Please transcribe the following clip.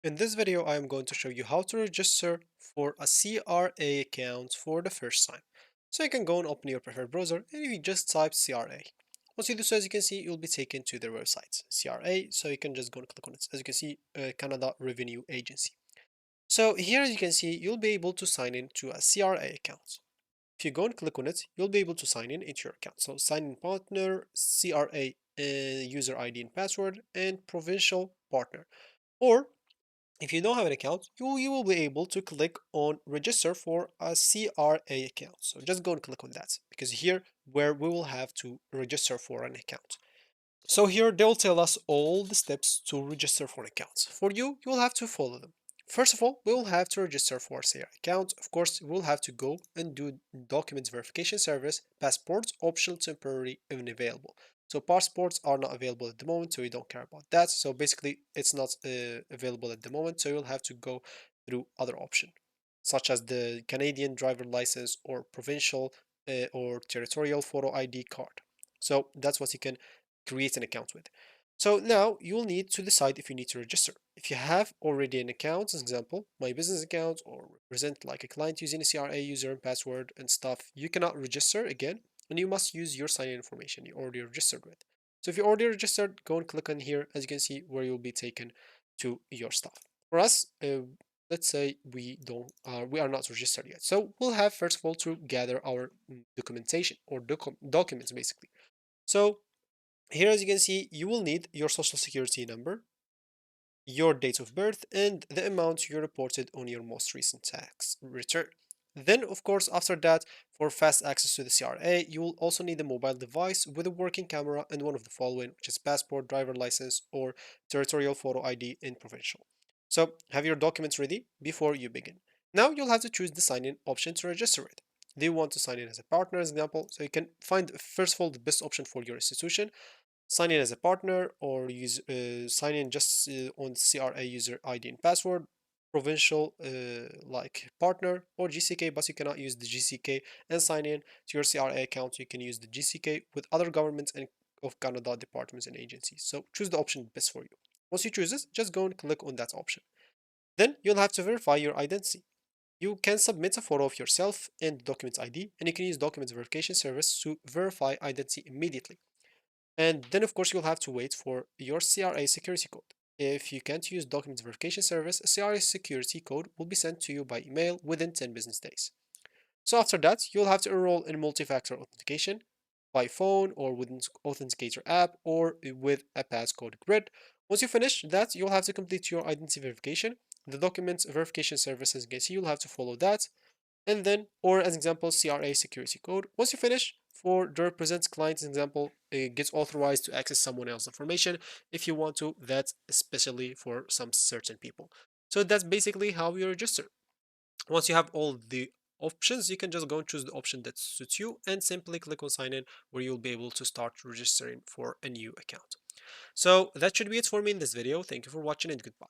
In this video, I am going to show you how to register for a CRA account for the first time. So you can go and open your preferred browser and you just type CRA. Once you do so, as you can see, you'll be taken to their website, CRA, so you can just go and click on it. As you can see, Canada Revenue Agency. So here, as you can see, you'll be able to sign in to a CRA account. If you go and click on it, you'll be able to sign in into your account. So sign in partner, CRA user ID and password, and provincial partner. Or if you don't have an account, you will be able to click on register for a CRA account. So just go and click on that because here where we will have to register for an account. So here they'll tell us all the steps to register for an account. For you, you'll have to follow them. First of all, we will have to register for a CRA account. Of course, we'll have to go and do documents verification service, passports, optional, temporary, and available. So passports are not available at the moment, so we don't care about that. So basically, it's not available at the moment, so you'll have to go through other option, such as the Canadian driver license or provincial or territorial photo ID card. So that's what you can create an account with. So now you'll need to decide if you need to register. If you have already an account, as example, my business account or represent like a client using a CRA user and password and stuff, you cannot register again and you must use your sign-in information you already registered with. So if you already registered, go and click on here, as you can see, where you'll be taken to your stuff. For us, let's say we are not registered yet. So we'll have first of all to gather our documentation or documents basically. So here, as you can see, you will need your social security number, your date of birth, and the amount you reported on your most recent tax return. Then, of course, after that, for fast access to the CRA, you will also need a mobile device with a working camera and one of the following, which is passport, driver license, or territorial photo ID in provincial. So, have your documents ready before you begin. Now, you'll have to choose the sign-in option to register it. Do you want to sign in as a partner, as example? So you can find, first of all, the best option for your institution. Sign in as a partner or use sign in just on CRA user ID and password, provincial like partner or GCK, but you cannot use the GCK and sign in to your CRA account. You can use the GCK with other governments and of Canada departments and agencies. So choose the option best for you. Once you choose this, just go and click on that option. Then you'll have to verify your identity. You can submit a photo of yourself and document ID, and you can use documents verification service to verify identity immediately. And then, of course, you'll have to wait for your CRA security code. If you can't use document verification service, a CRA security code will be sent to you by email within 10 business days. So after that, you'll have to enroll in multi-factor authentication by phone or with an Authenticator app or with a passcode grid. Once you finish that, you'll have to complete your identity verification. The document verification service, as you can see, you'll have to follow that and then, or as example, CRA security code. Once you finish, for the represents client example, it gets authorized to access someone else's information if you want to. That's especially for some certain people. So that's basically how you register. Once you have all the options, you can just go and choose the option that suits you and simply click on sign in, where you'll be able to start registering for a new account. So that should be it for me in this video. Thank you for watching and goodbye.